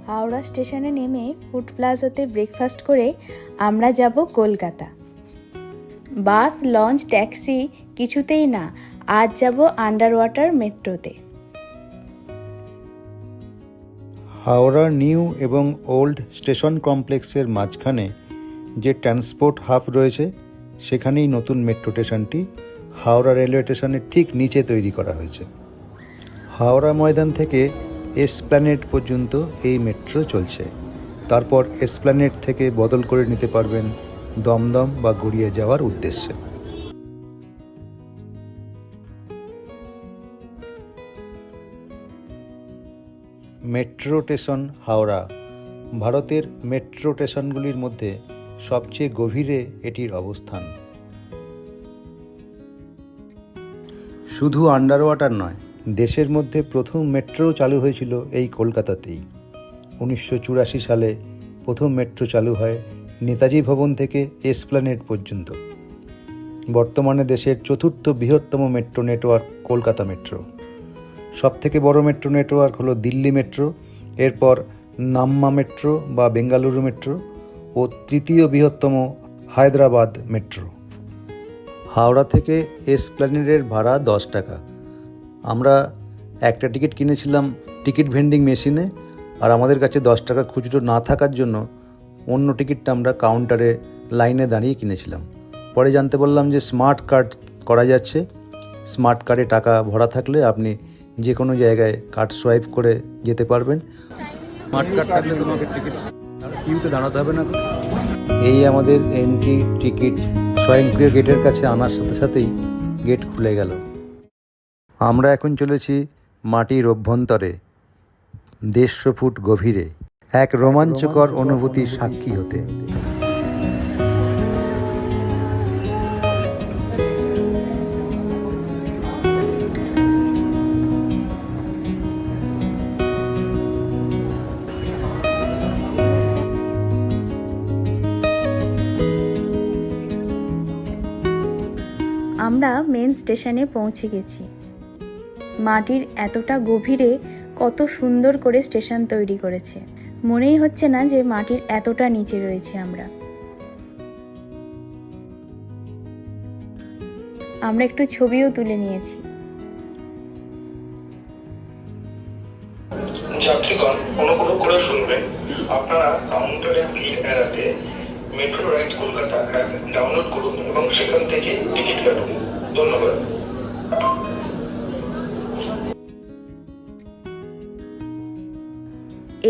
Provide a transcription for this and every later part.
হাওড়া স্টেশনে নেমে food প্লাজাতে breakfast করে আমরা যাব কলকাতা। বাস, লঞ্চ, ট্যাক্সি কিছুতেই না, আজ যাব আন্ডার ওয়াটার মেট্রোতে। হাওড়া নিউ এবং ওল্ড স্টেশন কমপ্লেক্সের মাঝখানে যে ট্রান্সপোর্ট হাব রয়েছে সেখানেই নতুন মেট্রো স্টেশনটি হাওড়া রেলওয়ে স্টেশনের ঠিক নিচে তৈরি করা হয়েছে। হাওড়া ময়দান থেকে এসপ্ল্যানেড পর্যন্ত এই মেট্রো চলছে। তারপর এসপ্ল্যানেড থেকে বদল করে নিতে পারবেন দমদম বা গড়িয়া যাওয়ার উদ্দেশ্যে। মেট্রো স্টেশন হাওড়া ভারতের মেট্রো স্টেশনগুলির মধ্যে সবচেয়ে গভীরে এটির অবস্থান। শুধু আন্ডার ওয়াটার নয়, দেশের মধ্যে প্রথম মেট্রো চালু হয়েছিল এই কলকাতাতেই। 1984 সালে প্রথম মেট্রো চালু হয় নেতাজি ভবন থেকে এসপ্ল্যানেড পর্যন্ত। বর্তমানে দেশের চতুর্থ বৃহত্তম মেট্রো নেটওয়ার্ক কলকাতা মেট্রো। সবথেকে বড় মেট্রো নেটওয়ার্ক হলো দিল্লি মেট্রো, এরপর নাম্মা মেট্রো বা বেঙ্গালুরু মেট্রো ও তৃতীয় বৃহত্তম হায়দ্রাবাদ মেট্রো। হাওড়া থেকে এসপ্ল্যানেডের ভাড়া 10 টাকা। আমরা একটা টিকিট কিনেছিলাম টিকিট ভেন্ডিং মেশিনে, আর আমাদের কাছে 10 টাকা খুচরো না থাকার জন্য অন্য টিকিটটা আমরা কাউন্টারে লাইনে দাঁড়িয়ে কিনেছিলাম। পরে জানতে পারলাম যে স্মার্ট কার্ড করা যাচ্ছে। স্মার্ট কার্ডে টাকা ভরা থাকলে আপনি যে কোনো জায়গায় কার্ড সোয়াইপ করে যেতে পারবেন। স্মার্ট কার্ড থাকলে তোমাকে টিকিট কিউতে দাঁড়াতে হবে না। এই আমাদের এন্ট্রি টিকিট স্বয়ংক্রিয় গেটের কাছে আনার সাথে সাথেই গেট খুলে গেল। আমরা এখন চলেছি মাটির অভ্যন্তরে 150 ফুট গভীরে এক রোমাঞ্চকর অনুভূতির সাক্ষী হতে। আমরা মেন স্টেশনে পৌঁছে গেছি। মাটির এতটা গভীরে কত সুন্দর করে স্টেশন তৈরি করেছে, মনেই হচ্ছে না যে মাটির এতটা নিচে রয়েছে আমরা। আমরা একটু ছবিও তুলে নিয়েছি। যাত্রীগণ অনুগ্রহ করে শুনবেন, আপনারা কাউন্টারে ভিড় এড়াতে metro ride Kolkata app download করুন এবং সেখান থেকে টিকিট কাটুন। ধন্যবাদ।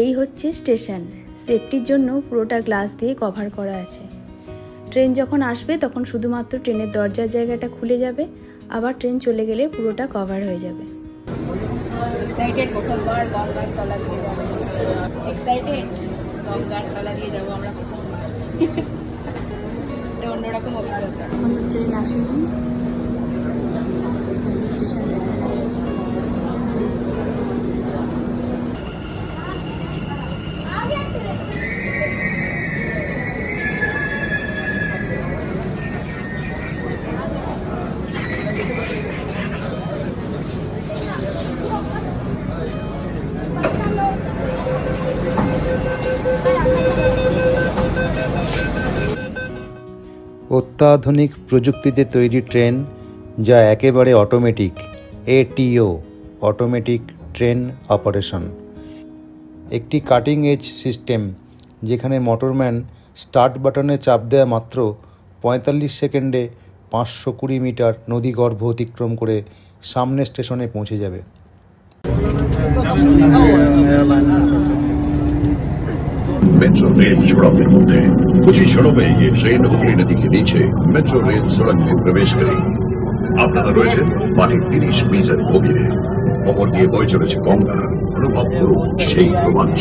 এই হচ্ছে স্টেশন। সেফটির জন্য পুরোটা গ্লাস দিয়ে কভার করা আছে। ট্রেন যখন আসবে তখন শুধুমাত্র ট্রেনের দরজার জায়গাটা খুলে যাবে, আবার ট্রেন চলে গেলে পুরোটা কভার হয়ে যাবে। এক্সাইটেড, প্রথমবার গঙ্গার তলা দিয়ে যাবো। এক্সাইটেড, গঙ্গার তলা দিয়ে যাবো আমরা প্রথম। এটা অন্যরকম অভিজ্ঞতা। আমাদের ট্রেন আসেনি, স্টেশন দেখা যাচ্ছে। অত্যাধুনিক প্রযুক্তিতে তৈরি ট্রেন, যা একেবারে অটোমেটিক, এটিও অটোমেটিক ট্রেন অপারেশন। একটি কাটিং এজ সিস্টেম, যেখানে মোটরম্যান স্টার্ট বাটনে চাপ দেওয়া মাত্র 45 সেকেন্ডে 520 মিটার নদীগর্ভ অতিক্রম করে সামনের স্টেশনে পৌঁছে যাবে। मेट्रो रेल सड़क के मुद्दे कुछ ही क्षणों में ये ट्रेन हुगली नदी के नीचे मेट्रो रेल सड़क में प्रवेश करेगी। আপনারা রয়েছেন মাটির 30 মিটার গভীরে। ওপর দিয়ে বয়ে চলেছে গঙ্গা। অনুভব করুন সেই রোমাঞ্চ।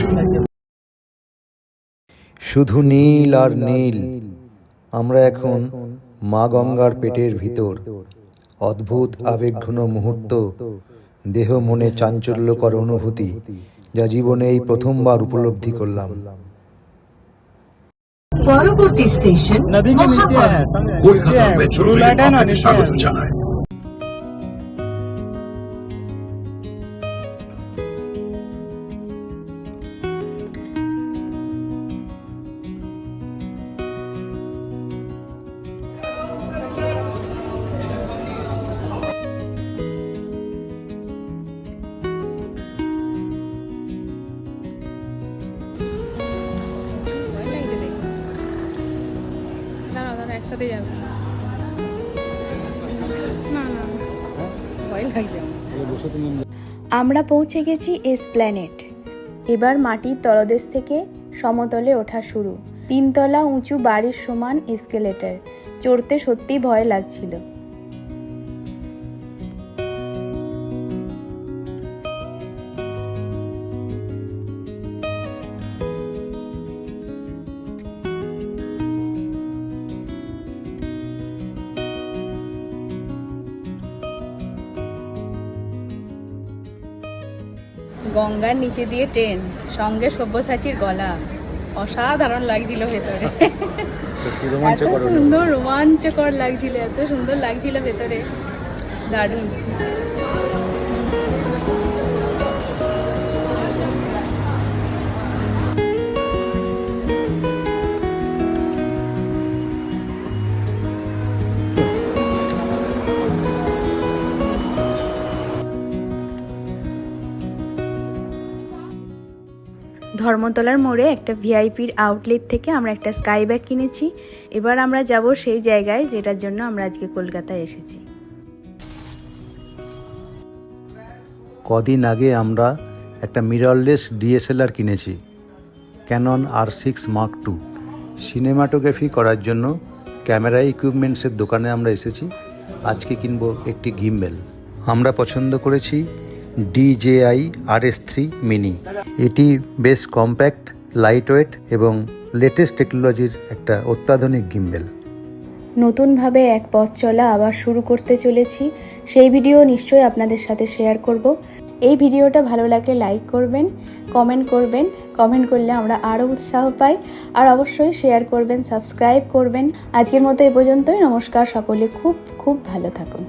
শুধু নীল আর নীল। আমরা এখন মা গঙ্গার পেটের ভিতর। অদ্ভুত আবেগঘন মুহূর্ত, দেহ মনে চাঞ্চল্যকর অনুভূতি, যা জীবনে এই প্রথমবার উপলব্ধি করলাম। পরবর্তী স্টেশন কলকাতা মেট্রো রেল আপনাকে স্বাগত জানায়। সাথে যাবে না না ভয় লাগছে আমরা পৌঁছে গেছি এসপ্ল্যানেড। এবার মাটির তলদেশ থেকে সমতলে ওঠা শুরু। 3 তলা উঁচু বাড়ির সমান এসকেলেটর, চড়তে সত্যি ভয় লাগছিল। গঙ্গার নিচে দিয়ে ট্রেন, সঙ্গে সব্যসাচীর গলা, অসাধারণ লাগছিল ভেতরে। এত সুন্দর রোমাঞ্চকর লাগছিল, এত সুন্দর লাগছিল ভেতরে, দারুণ। ধর্মতলার মোড়ে একটা ভিআইপির আউটলেট থেকে আমরা একটা স্কাই ব্যাগ কিনেছি। এবার আমরা যাব সেই জায়গায় যেটার জন্য আমরা আজকে কলকাতায় এসেছি। কদিন আগে আমরা একটা মিররলেস ডিএসএলআর কিনেছি, Canon R6 Mark II। Cinematography করার জন্য ক্যামেরা ইকুইপমেন্টসের দোকানে আমরা এসেছি। আজকে কিনবো একটি গিম্বেল। আমরা পছন্দ করেছি DJI RS3 মিনি। এটি বেশ কম্প্যাক্ট, লাইট ওয়েট এবং লেটেস্ট টেকনোলজির একটা অত্যাধুনিক গিম্বেল। নতুনভাবে এক পথ চলা আবার শুরু করতে চলেছি, সেই ভিডিও নিশ্চয়ই আপনাদের সাথে শেয়ার করব। এই ভিডিওটা ভালো লাগলে লাইক করবেন, কমেন্ট করবেন। কমেন্ট করলে আমরা আরও উৎসাহ পাই। আর অবশ্যই শেয়ার করবেন, সাবস্ক্রাইব করবেন। আজকের মতো এ পর্যন্তই। নমস্কার সকলে, খুব খুব ভালো থাকুন।